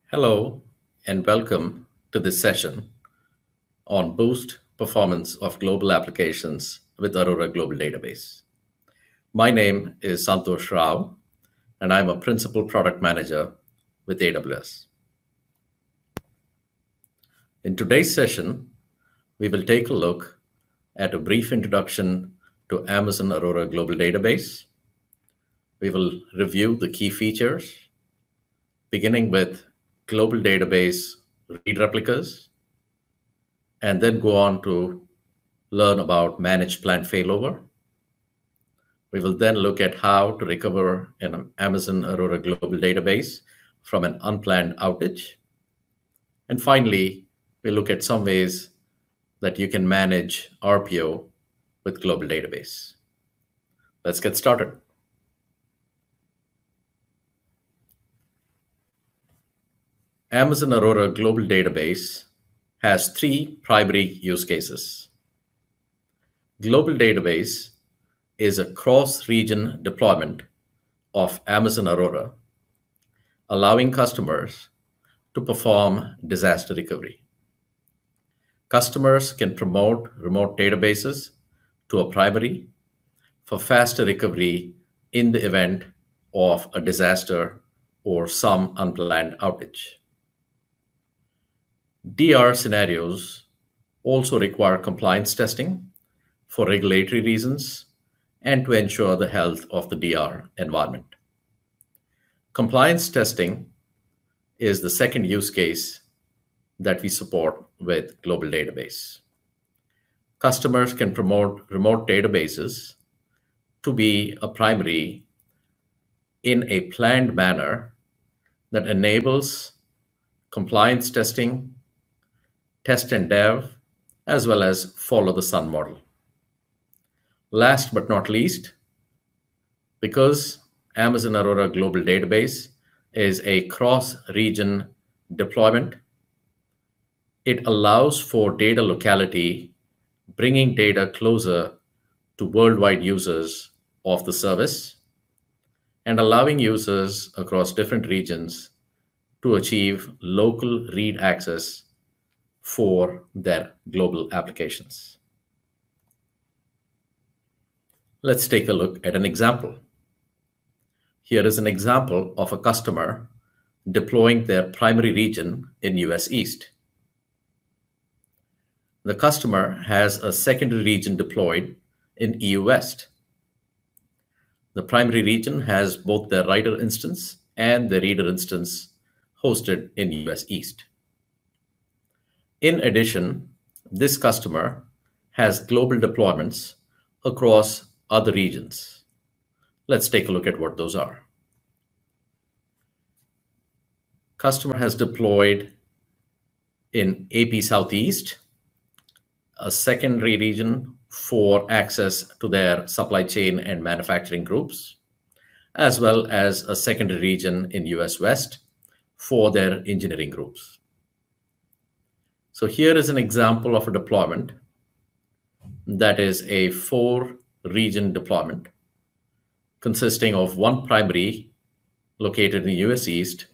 Hello, and welcome to this session on Boost Performance of Global Applications with Aurora Global Database. My name is Santosh Rao, and I'm a Principal Product Manager with AWS. In today's session, we will take a look at a brief introduction to Amazon Aurora Global Database. We will review the key features, beginning with Global Database Read Replicas, and then go on to learn about Managed Plant Failover. We will then look at how to recover an Amazon Aurora Global Database from an unplanned outage. And finally, we'll look at some ways that you can manage RPO with Global Database. Let's get started. Amazon Aurora Global Database has three primary use cases. Global Database is a cross-region deployment of Amazon Aurora, allowing customers to perform disaster recovery. Customers can promote remote databases to a primary for faster recovery in the event of a disaster or some unplanned outage. DR scenarios also require compliance testing for regulatory reasons and to ensure the health of the DR environment. Compliance testing is the second use case that we support with Global Database. Customers can promote remote databases to be a primary in a planned manner that enables compliance testing, test and dev, as well as follow the sun model. Last but not least, because Amazon Aurora Global Database is a cross-region deployment, it allows for data locality, bringing data closer to worldwide users of the service, and allowing users across different regions to achieve local read access for their global applications. Let's take a look at an example. Here is an example of a customer deploying their primary region in US East. The customer has a secondary region deployed in EU West. The primary region has both their writer instance and the reader instance hosted in US East. In addition, this customer has global deployments across other regions. Let's take a look at what those are. Customer has deployed in AP Southeast, a secondary region for access to their supply chain and manufacturing groups, as well as a secondary region in US West for their engineering groups. So here is an example of a deployment that is a 4-region deployment consisting of one primary located in US East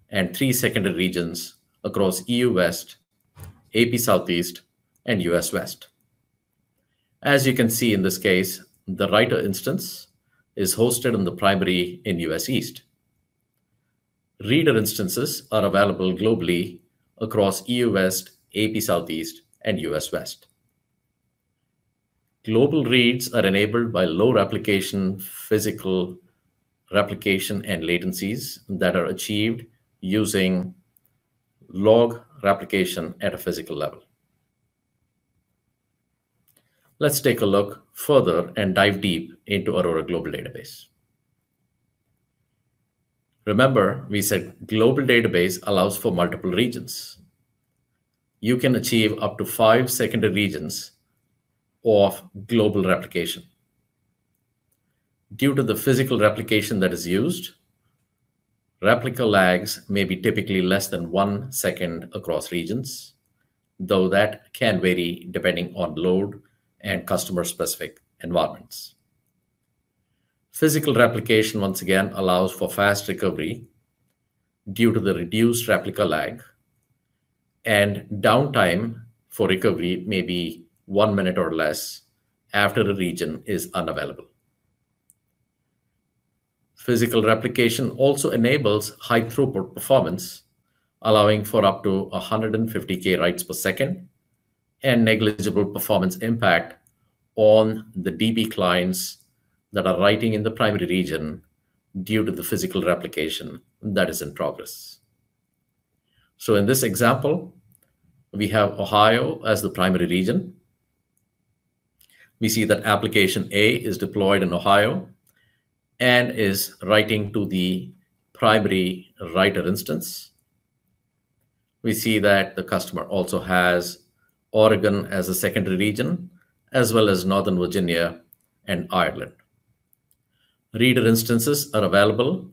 and 3 secondary regions across EU West, AP Southeast, and US West. As you can see in this case, the writer instance is hosted on the primary in US East. Reader instances are available globally across EU West, AP Southeast, and US West. Global reads are enabled by low replication, physical replication, and latencies that are achieved using log replication at a physical level. Let's take a look further and dive deep into Aurora Global Database. Remember, we said Global Database allows for multiple regions. You can achieve up to 5 secondary regions of global replication. Due to the physical replication that is used, replica lags may be typically less than 1 second across regions, though that can vary depending on load and customer-specific environments. Physical replication, once again, allows for fast recovery due to the reduced replica lag, and downtime for recovery may be 1 minute or less after a region is unavailable. Physical replication also enables high throughput performance, allowing for up to 150K writes per second, and negligible performance impact on the DB clients that are writing in the primary region due to the physical replication that is in progress. So in this example, we have Ohio as the primary region. We see that application A is deployed in Ohio and is writing to the primary writer instance. We see that the customer also has Oregon as a secondary region, as well as Northern Virginia and Ireland. Reader instances are available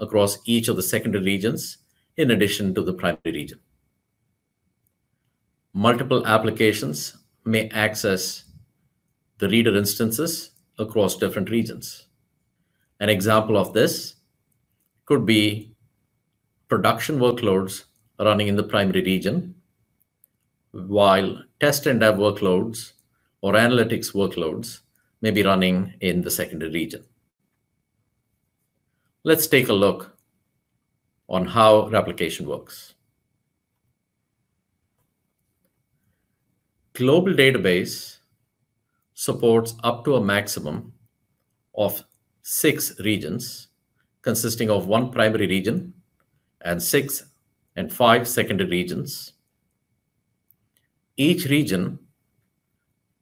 across each of the secondary regions in addition to the primary region. Multiple applications may access the reader instances across different regions. An example of this could be production workloads running in the primary region, while test and dev workloads or analytics workloads may be running in the secondary region. Let's take a look on how replication works. Global Database supports up to a maximum of 6 regions consisting of 1 primary region and 6 and 5 secondary regions. Each region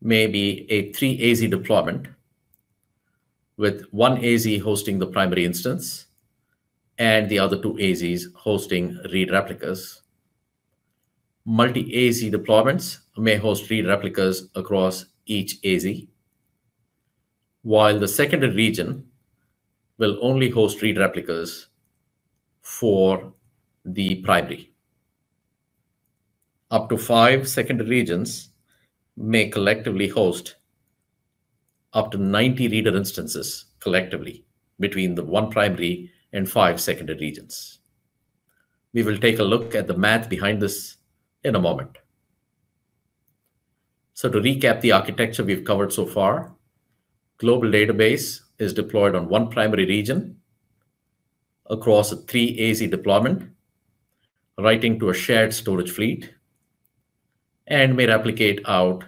may be a 3 AZ deployment, with 1 AZ hosting the primary instance and the other 2 AZs hosting read replicas. Multi-AZ deployments may host read replicas across each AZ, while the secondary region will only host read replicas for the primary. Up to 5 secondary regions may collectively host up to 90 reader instances collectively between the 1 primary and 5 secondary regions. We will take a look at the math behind this in a moment. So to recap the architecture we've covered so far, Global Database is deployed on 1 primary region across a 3 AZ deployment, writing to a shared storage fleet, and may replicate out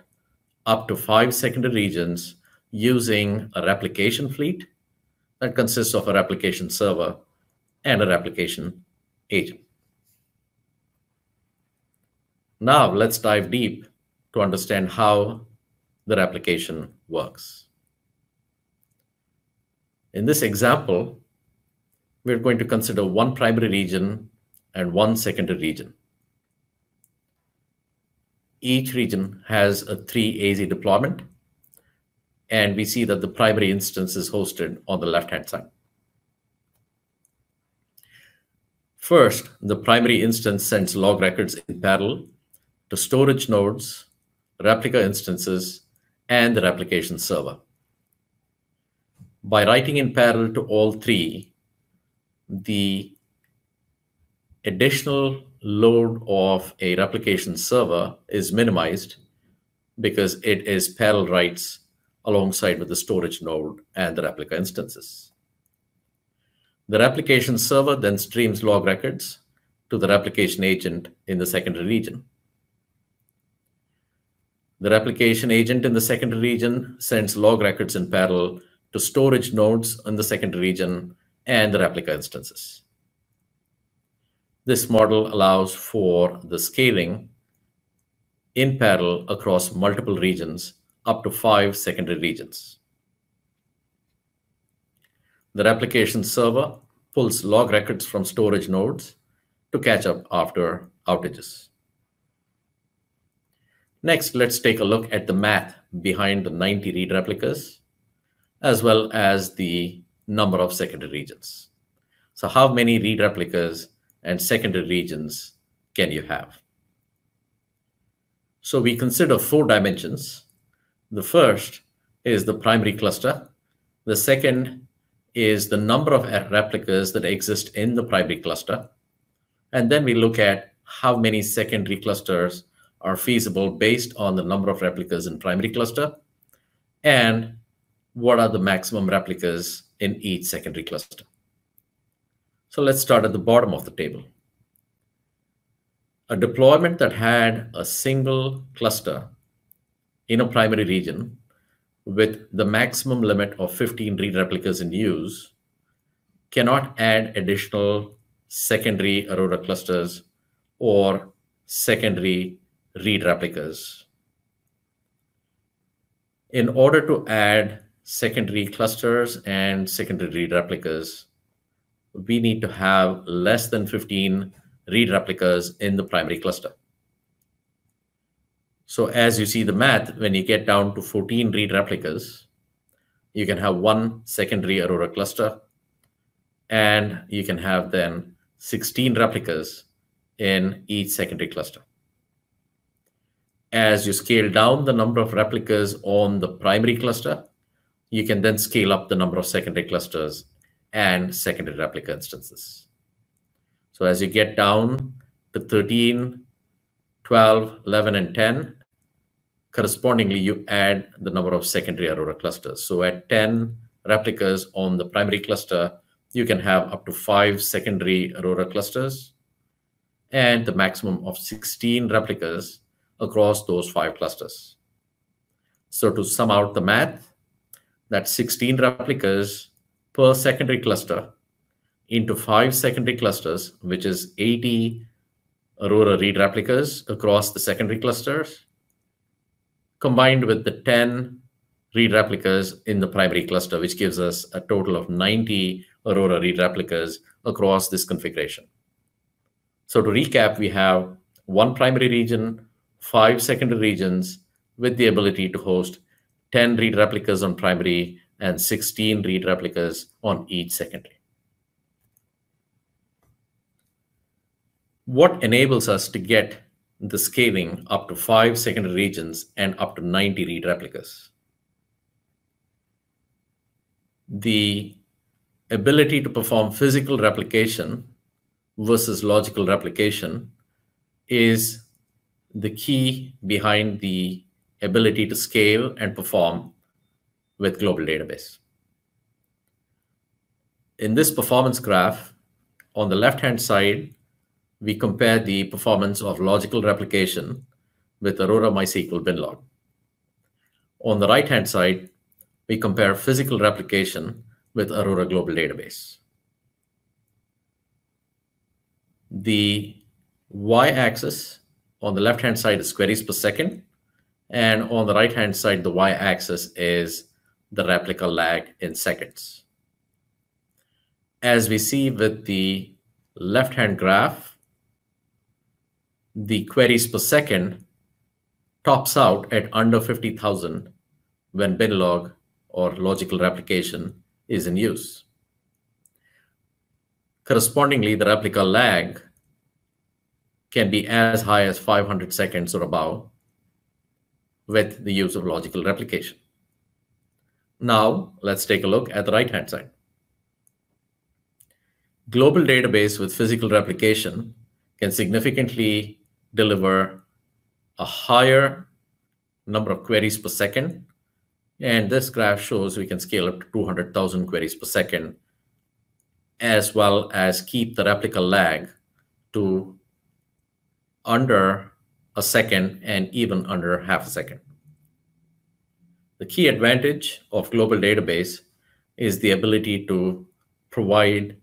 up to 5 secondary regions using a replication fleet that consists of a replication server and a replication agent. Now let's dive deep to understand how the replication works. In this example, we're going to consider 1 primary region and 1 secondary region. Each region has a 3 AZ deployment, and we see that the primary instance is hosted on the left-hand side. First, the primary instance sends log records in parallel to storage nodes, replica instances, and the replication server. By writing in parallel to all 3, the additional load of a replication server is minimized because it is parallel writes alongside with the storage node and the replica instances. The replication server then streams log records to the replication agent in the secondary region. The replication agent in the secondary region sends log records in parallel to storage nodes in the secondary region and the replica instances. This model allows for the scaling in parallel across multiple regions, up to 5 secondary regions. The replication server pulls log records from storage nodes to catch up after outages. Next, let's take a look at the math behind the 90 read replicas, as well as the number of secondary regions. So how many read replicas and secondary regions can you have? So we consider 4 dimensions. The first is the primary cluster. The second is the number of replicas that exist in the primary cluster. And then we look at how many secondary clusters are feasible based on the number of replicas in primary cluster, and what are the maximum replicas in each secondary cluster. So let's start at the bottom of the table. A deployment that had a single cluster in a primary region with the maximum limit of 15 read replicas in use cannot add additional secondary Aurora clusters or secondary read replicas. In order to add secondary clusters and secondary read replicas, we need to have less than 15 read replicas in the primary cluster. So as you see the math, when you get down to 14 read replicas, you can have one secondary Aurora cluster, and you can have then 16 replicas in each secondary cluster. As you scale down the number of replicas on the primary cluster, you can then scale up the number of secondary clusters and secondary replica instances. So as you get down to 13, 12, 11, and 10, correspondingly, you add the number of secondary Aurora clusters. So at 10 replicas on the primary cluster, you can have up to 5 secondary Aurora clusters and the maximum of 16 replicas across those 5 clusters. So to sum out the math, that's 16 replicas per secondary cluster into 5 secondary clusters, which is 80 Aurora Read Replicas across the secondary clusters, combined with the 10 Read Replicas in the primary cluster, which gives us a total of 90 Aurora Read Replicas across this configuration. So to recap, we have one primary region, 5 secondary regions with the ability to host 10 read replicas on primary and 16 read replicas on each secondary. What enables us to get the scaling up to 5 secondary regions and up to 90 read replicas? The ability to perform physical replication versus logical replication is the key behind the ability to scale and perform with Global Database. In this performance graph, on the left-hand side, we compare the performance of logical replication with Aurora MySQL binlog. On the right-hand side, we compare physical replication with Aurora Global Database. The y-axis on the left-hand side is queries per second, and on the right-hand side, the y-axis is the replica lag in seconds. As we see with the left-hand graph, the queries per second tops out at under 50,000 when binlog or logical replication is in use. Correspondingly, the replica lag can be as high as 500 seconds or above with the use of logical replication. Now, let's take a look at the right-hand side. Global database with physical replication can significantly deliver a higher number of queries per second. And this graph shows we can scale up to 200,000 queries per second, as well as keep the replica lag to under a second and even under half a second. The key advantage of global database is the ability to provide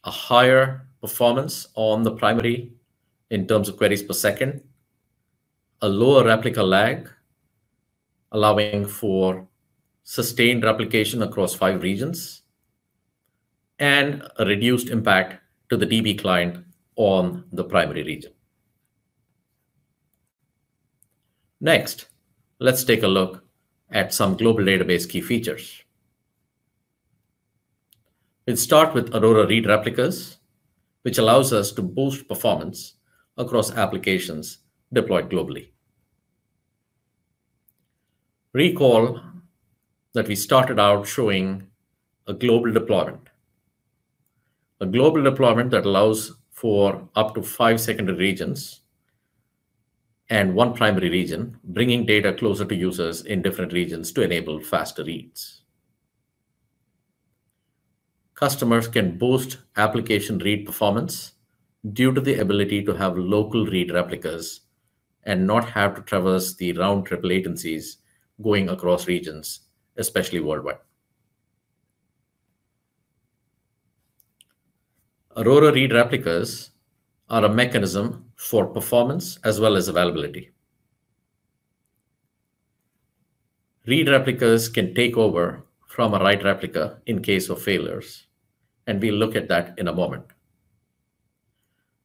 a higher performance on the primary in terms of queries per second, a lower replica lag, allowing for sustained replication across 5 regions, and a reduced impact to the DB client on the primary region. Next, let's take a look at some global database key features. We'll start with Aurora Read Replicas, which allows us to boost performance across applications deployed globally. Recall that we started out showing a global deployment. A global deployment that allows for up to 5 secondary regions and 1 primary region, bringing data closer to users in different regions to enable faster reads. Customers can boost application read performance due to the ability to have local read replicas and not have to traverse the round-trip latencies going across regions, especially worldwide. Aurora Read Replicas are a mechanism for performance as well as availability. Read replicas can take over from a write replica in case of failures, and we'll look at that in a moment.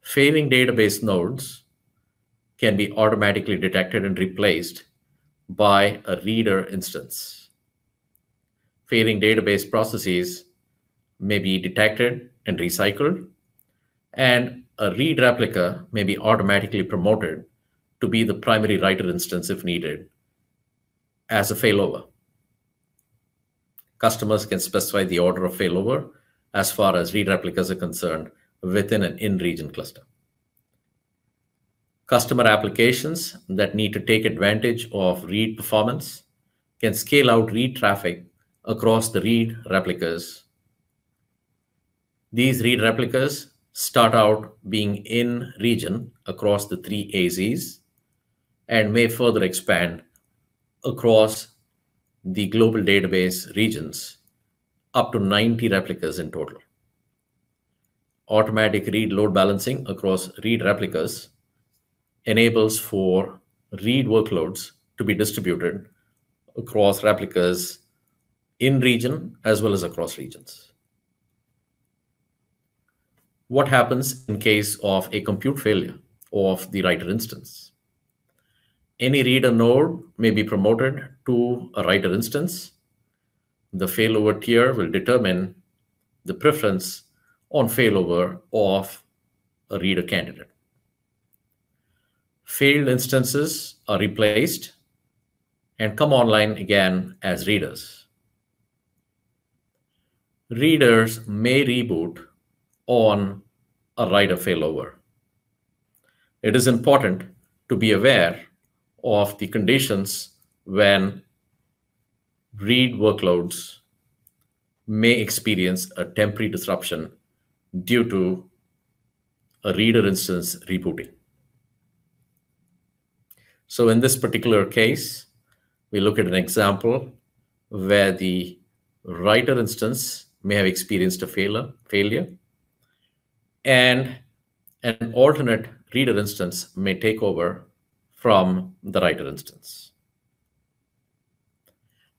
Failing database nodes can be automatically detected and replaced by a reader instance. Failing database processes may be detected and recycled, and a read replica may be automatically promoted to be the primary writer instance if needed as a failover. Customers can specify the order of failover as far as read replicas are concerned within an in-region cluster. Customer applications that need to take advantage of read performance can scale out read traffic across the read replicas. These read replicas start out being in region across the 3 AZs and may further expand across the global database regions up to 90 replicas in total. Automatic read load balancing across read replicas enables for read workloads to be distributed across replicas in region as well as across regions. What happens in case of a compute failure of the writer instance? Any reader node may be promoted to a writer instance. The failover tier will determine the preference on failover of a reader candidate. Failed instances are replaced and come online again as readers. Readers may reboot on a writer failover. It is important to be aware of the conditions when read workloads may experience a temporary disruption due to a reader instance rebooting. So in this particular case, we look at an example where the writer instance may have experienced a failure, and an alternate reader instance may take over from the writer instance.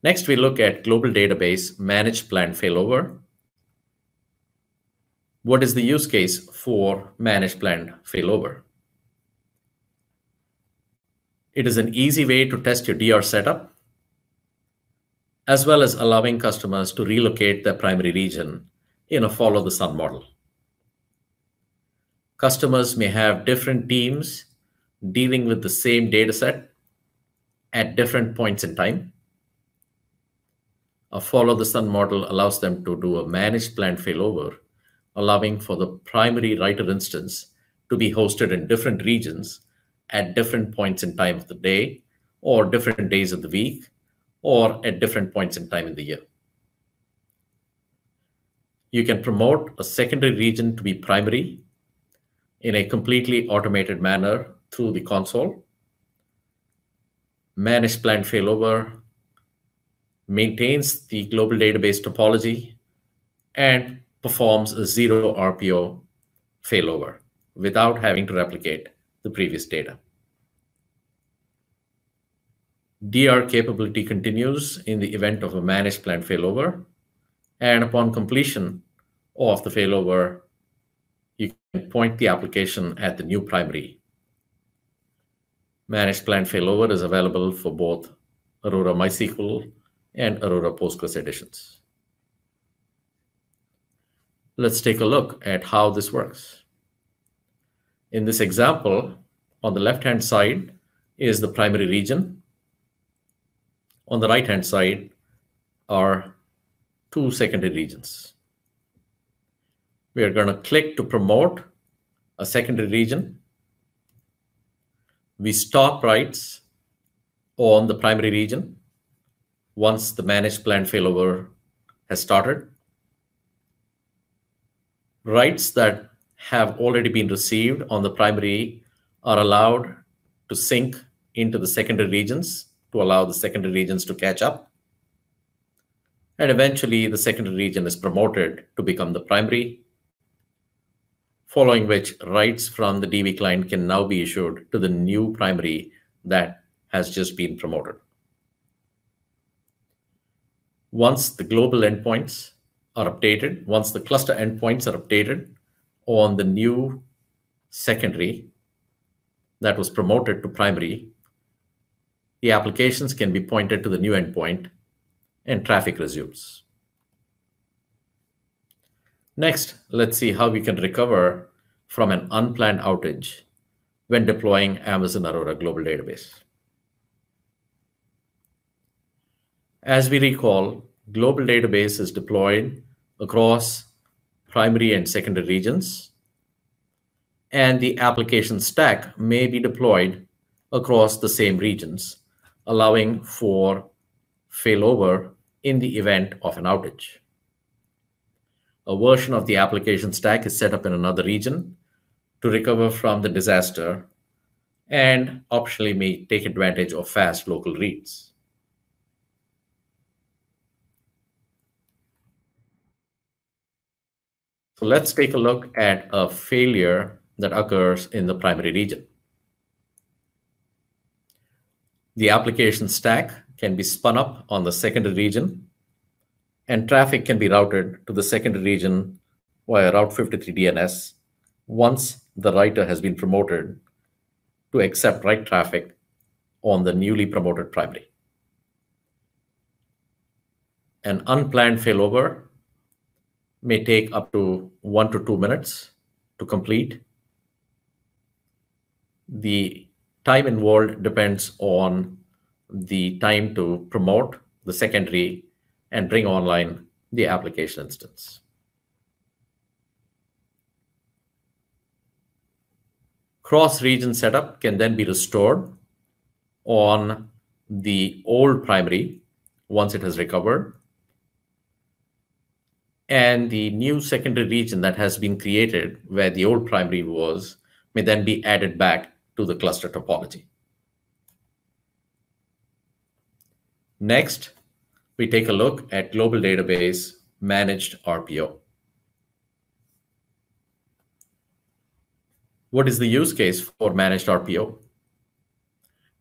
Next, we look at global database managed planned failover. What is the use case for managed planned failover? It is an easy way to test your DR setup, as well as allowing customers to relocate their primary region in a follow-the-sun model. Customers may have different teams dealing with the same data set at different points in time. A follow-the-sun model allows them to do a managed planned failover, allowing for the primary writer instance to be hosted in different regions at different points in time of the day, or different days of the week, or at different points in time in the year. You can promote a secondary region to be primary in a completely automated manner through the console. Managed planned failover maintains the global database topology and performs a 0 RPO failover without having to replicate the previous data. DR capability continues in the event of a managed planned failover, and upon completion of the failover, you can point the application at the new primary. Managed planned failover is available for both Aurora MySQL and Aurora Postgres editions. Let's take a look at how this works. In this example, on the left-hand side is the primary region. On the right-hand side are 2 secondary regions. We are going to click to promote a secondary region. We stop writes on the primary region once the managed plan failover has started. Writes that have already been received on the primary are allowed to sync into the secondary regions to allow the secondary regions to catch up. And eventually, the secondary region is promoted to become the primary, following which writes from the DB client can now be issued to the new primary that has just been promoted. Once the global endpoints are updated, once the cluster endpoints are updated on the new secondary that was promoted to primary, the applications can be pointed to the new endpoint and traffic resumes. Next, let's see how we can recover from an unplanned outage when deploying Amazon Aurora Global Database. As we recall, Global Database is deployed across primary and secondary regions, and the application stack may be deployed across the same regions, allowing for failover in the event of an outage. A version of the application stack is set up in another region to recover from the disaster and optionally may take advantage of fast local reads. So let's take a look at a failure that occurs in the primary region. The application stack can be spun up on the secondary region, and traffic can be routed to the secondary region via Route 53 DNS once the writer has been promoted to accept write traffic on the newly promoted primary. An unplanned failover may take up to 1 to 2 minutes to complete. The time involved depends on the time to promote the secondary and bring online the application instance. Cross-region setup can then be restored on the old primary once it has recovered, and the new secondary region that has been created where the old primary was may then be added back to the cluster topology. Next, we take a look at Global Database Managed RPO. What is the use case for Managed RPO?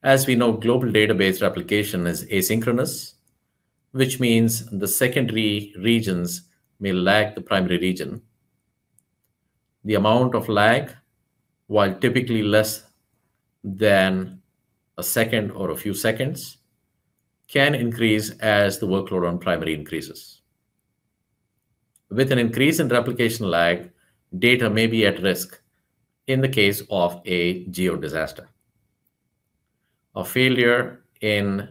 As we know, Global Database replication is asynchronous, which means the secondary regions may lag the primary region. The amount of lag, while typically less than a second or a few seconds, can increase as the workload on primary increases. With an increase in replication lag, data may be at risk in the case of a geo disaster. A failure in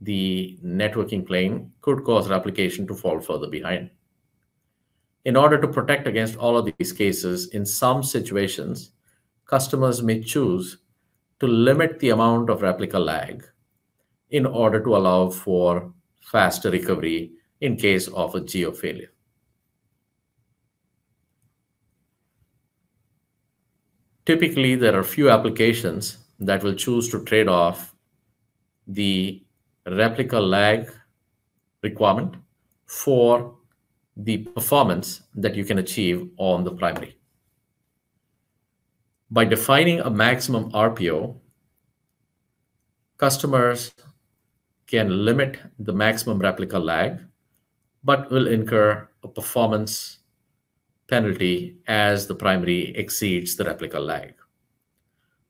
the networking plane could cause replication to fall further behind. In order to protect against all of these cases, in some situations, customers may choose to limit the amount of replica lag in order to allow for faster recovery in case of a geo failure. Typically, there are few applications that will choose to trade off the replica lag requirement for the performance that you can achieve on the primary. By defining a maximum RPO, customers can limit the maximum replica lag, but will incur a performance penalty as the primary exceeds the replica lag.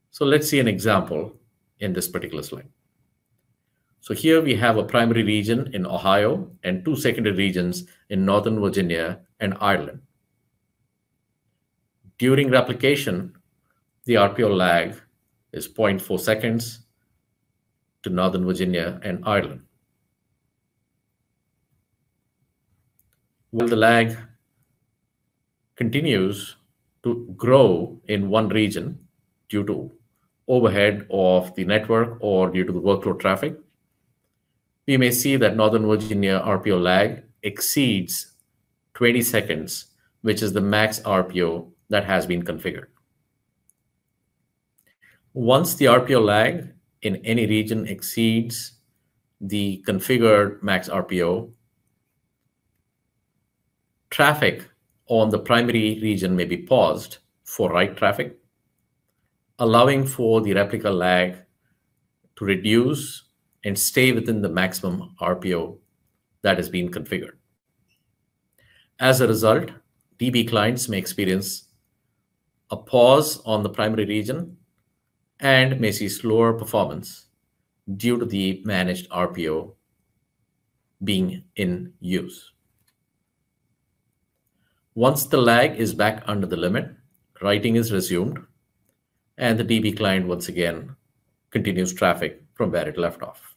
So let's see an example in this particular slide. So here we have a primary region in Ohio and 2 secondary regions in Northern Virginia and Ireland. During replication, the RPO lag is 0.4 seconds to Northern Virginia and Ireland. While the lag continues to grow in one region due to overhead of the network or due to the workload traffic, we may see that Northern Virginia RPO lag exceeds 20 seconds, which is the max RPO that has been configured. Once the RPO lag in any region exceeds the configured max RPO, traffic on the primary region may be paused for write traffic, allowing for the replica lag to reduce and stay within the maximum RPO that has been configured. As a result, DB clients may experience a pause on the primary region and may see slower performance due to the managed RPO being in use. Once the lag is back under the limit, writing is resumed, and the DB client once again continues traffic from where it left off.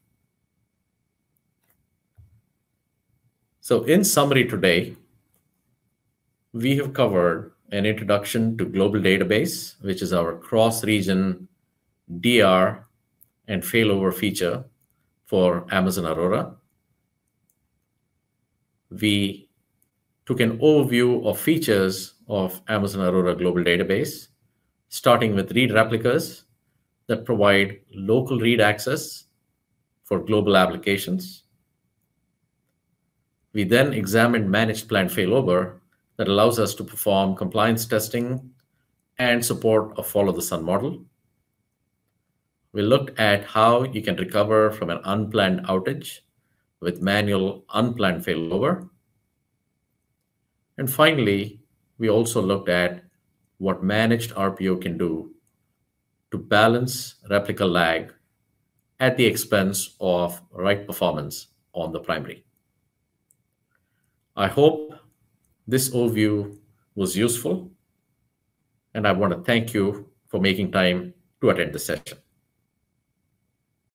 So in summary today, we have covered an introduction to Global Database, which is our cross-region DR and failover feature for Amazon Aurora. We took an overview of features of Amazon Aurora Global Database, starting with Read Replicas that provide local read access for global applications. We then examined Managed Plan Failover that allows us to perform compliance testing and support a follow-the-sun model. We looked at how you can recover from an unplanned outage with manual unplanned failover. And finally, we also looked at what managed RPO can do to balance replica lag at the expense of write performance on the primary. I hope this overview was useful, and I want to thank you for making time to attend the session.